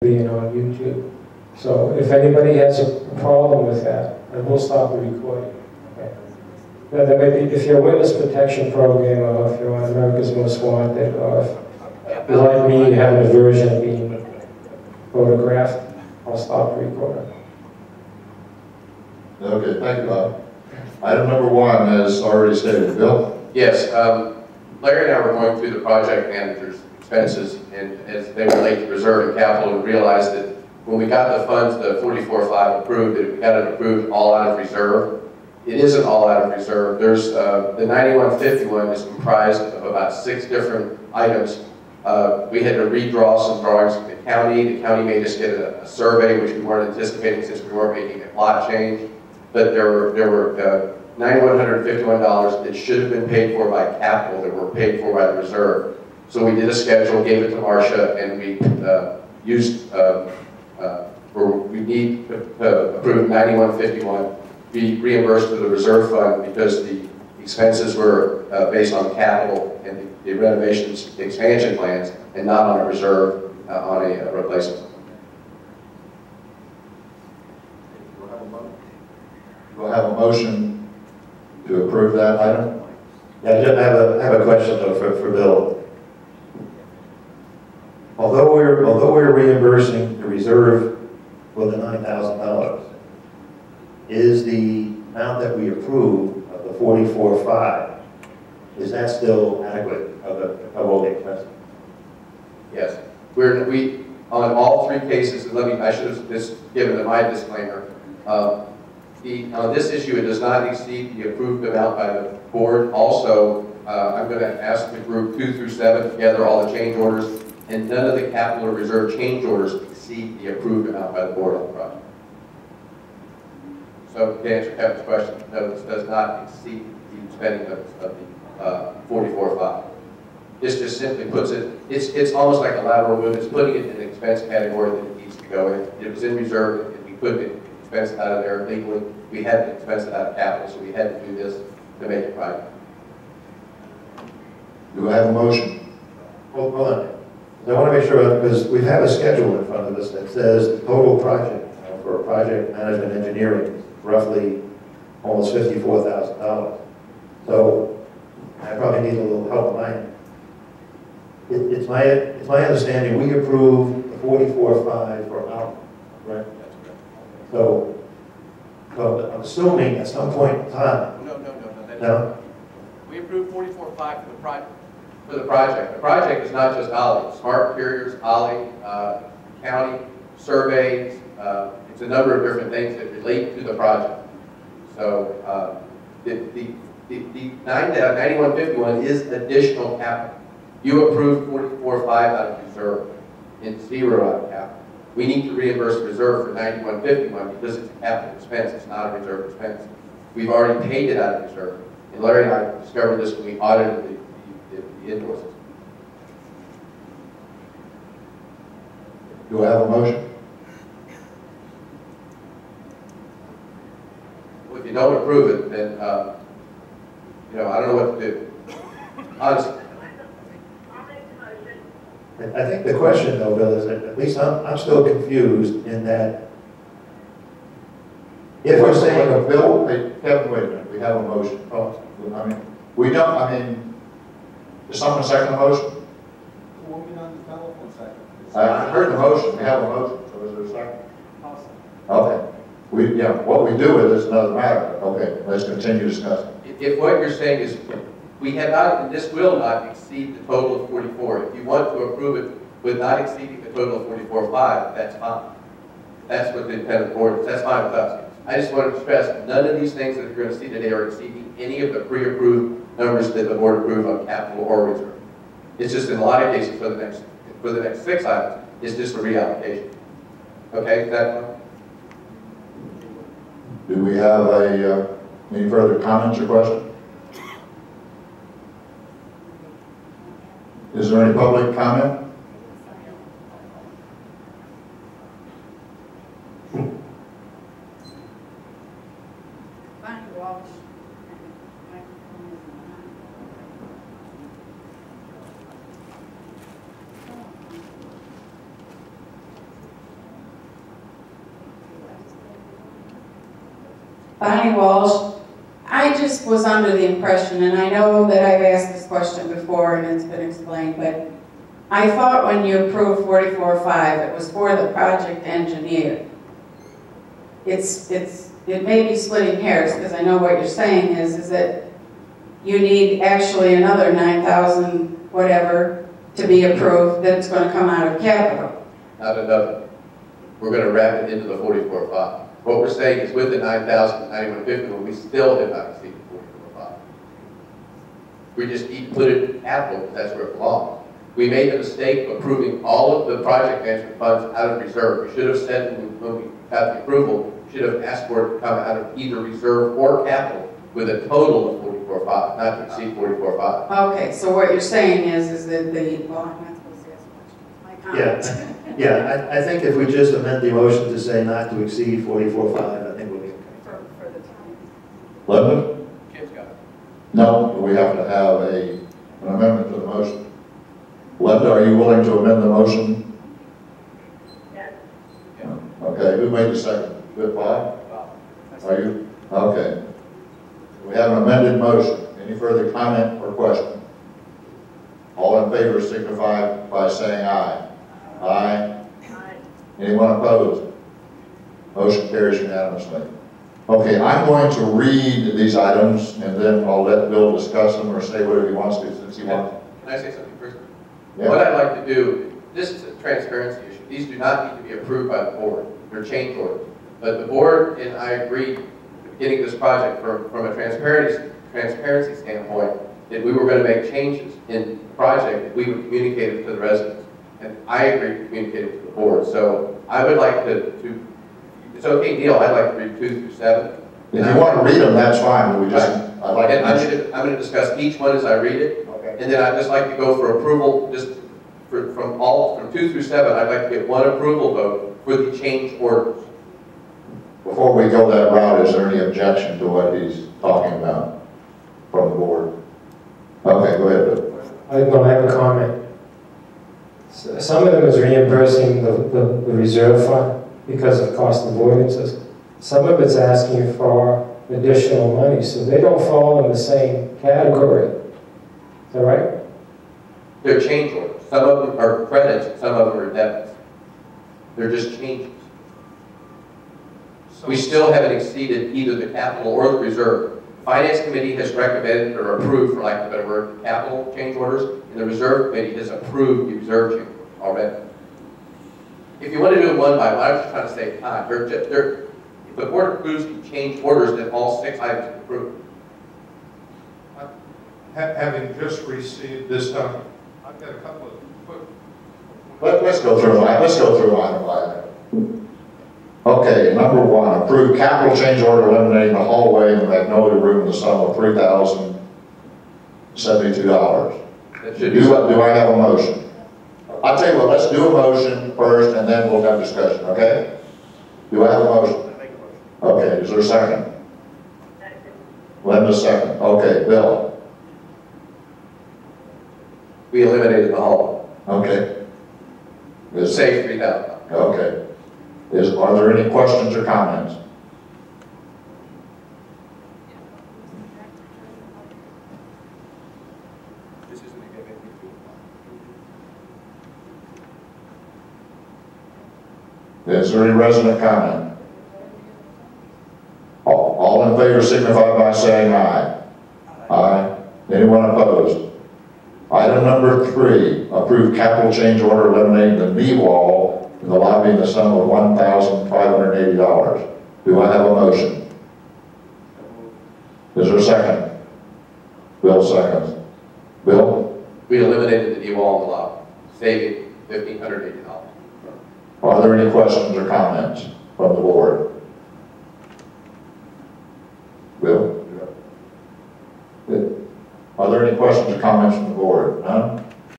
being on YouTube. So if anybody has a problem with that, I will stop the recording. Okay. Now, there may be, if you're a witness protection program, or if you're on America's Most Wanted, or if you like me, you have an aversion of being photographed, I'll stop the recording. Okay, thank you, Bob. Item number 1, as already stated. Bill? Yes, Larry and I were going through the project manager's expenses and as they relate to reserve and capital, and realized that when we got the funds, the 44.5 approved, that we got it approved all out of reserve. It isn't all out of reserve. There's the 9151 is comprised of about 6 different items. We had to redraw some drawings from the county. The county made us get a survey, which we weren't anticipating since we weren't making a plot change. But there were $9,151 that should have been paid for by capital that were paid for by the reserve. So we did a schedule, gave it to Marcia, and we used, we need to approve 9151, be reimbursed to the reserve fund because the expenses were based on capital and the renovations, the expansion plans, and not on a reserve, on a replacement. We'll have a motion to approve that item. Yeah, I have a question though for Bill. Although we're reimbursing the reserve for the $9,000, is the amount that we approve of the 44.5, is that still adequate of all the expenses? Yes, we on all 3 cases. And I should have just given my disclaimer. On this issue, it does not exceed the approved amount by the board. Also, I'm going to ask the group 2 through 7 together all the change orders, and none of the capital or reserve change orders exceed the approved amount by the board on the project. So to answer Kevin's question, no, this does not exceed the spending of the 44.5. This just simply puts it, it's almost like a lateral move. It's putting it in an expense category that it needs to go in. It was in reserve, and we put it expense out of there legally. We had to expense it out of capital, so we had to do this to make it right. Do I have a motion? Hold on. I want to make sure, because we have a schedule in front of us that says the total project for project management engineering is roughly almost $54,000. So I probably need a little help on my end. It's my understanding we approved the 44.5 for out, right? So I'm assuming at some point in time. No. We approved 44.5 for the project. For the project. The project is not just Ollie. Smart Carriers, Ollie, county, surveys. It's a number of different things that relate to the project. So the 9151 is additional capital. You approved 44.5 out of reserve and 0 out of capital. We need to reimburse reserve for 9151 because it's a capital expense. It's not a reserve expense. We've already paid it out of reserve. And Larry and I discovered this when we audited the invoices. Do I have a motion? Well, if you don't approve it, then I don't know what to do. Honestly. I think the question, though, Bill, is that at least I'm still confused in that if we're saying Bill, hey, Kevin, wait a minute. We have a motion. Oh, I mean, we don't. I mean, is someone second the motion? We'll be on the telephone second. I heard the motion. We have a motion. So is there a second? Okay. What we do with it is another matter. Okay, let's continue discussing. If what you're saying is we have not, and this will not exceed the total of 44. If you want to approve it with not exceeding the total of 44.5, that's fine. That's what the intent of the board is. That's fine with us. I just wanted to stress none of these things that you're going to see today are exceeding any of the pre-approved numbers that the board approved on capital or reserve. It's just in a lot of cases for the next 6 items, it's just a reallocation. Okay, is that fine? Do we have any further comments or questions? Is there any public comment? Bonnie Walsh. I just was under the impression, and I know that I've asked this question before and it's been explained, but I thought when you approved 44.5, it was for the project engineer. It may be splitting hairs, because I know what you're saying is that you need actually another 9,000 whatever to be approved that's going to come out of capital. Not another. We're going to wrap it into the 44.5. What we're saying is with the 9,000, 9150, we still have not exceeded 44.5. We just need to put it in capital because that's where it belongs. We made the mistake of approving all of the project management funds out of reserve. We should have said when we got the approval, we should have asked for it to come out of either reserve or capital with a total of 44.5, not to exceed 44.5. Okay, so what you're saying is that well, I'm not supposed to ask questions. My comment. Yeah, I think if we just amend the motion to say not to exceed 44.5, I think we'll be okay. For the time. Linda? Kim's got it. No, we have to have an amendment to the motion. Linda, are you willing to amend the motion? Yes. Okay, who made the second? Good, Bob? Are you? Okay. We have an amended motion. Any further comment or question? All in favor signify by saying aye. Aye. Aye. Anyone opposed? Motion carries unanimously. Okay, I'm going to read these items and then I'll let Bill discuss them or say whatever he wants to since he wants. Can I say something first? Yeah. What I'd like to do, this is a transparency issue. These do not need to be approved by the board. They're change orders. But the board and I agreed at the beginning of this project from a transparency standpoint that we were going to make changes in the project that we would communicate it to the residents. And I agreed to communicate it to the board. So I would like to it's okay, Neil, I'd like to read 2 through 7. If you want to read them, that's fine, but we just, I'd like And to. I'm going to discuss each one as I read it. Okay. And then I'd just like to go for approval, just from 2 through 7, I'd like to get one approval vote for the change orders. Before we go that route, is there any objection to what he's talking about from the board? Okay, go ahead, Bill. I have a comment. Some of them is reimbursing the reserve fund because of cost avoidances. Some of it's asking for additional money, so they don't fall in the same category. Is that right? They're change orders. Some of them are credits, some of them are debits. They're just changes. We still haven't exceeded either the capital or the reserve. Finance Committee has recommended or approved, for lack of a better word, capital change orders, and the Reserve Committee has approved the reserve change orders already. If you want to do it one by one, I was just trying to save time. If the board approves the change orders, then all 6 items are approved. Having just received this document, I've got a couple of quick. Let's go through item by item. Okay, number 1, approve capital change order eliminating the hallway in the Magnolia room in the sum of $3,072. That should be. Do I have a motion? I'll tell you what, let's do a motion first and then we'll have discussion, okay? Do I have a motion? Okay, is there a second? Linda, second. Okay, Bill. We eliminated the hallway. Okay. Save 3,000. Okay. Are there any questions or comments? Is there any resident comment? All in favor signify by saying aye. Aye. Anyone opposed? Item number 3, approve capital change order eliminating the knee wall in the lobby in the sum of $1,580. Do I have a motion? Is there a second? Bill seconds. Bill? We eliminated the knee wall in the lobby, saving $1,580. Are there any questions or comments from the board? Bill? Are there any questions or comments from the board? None?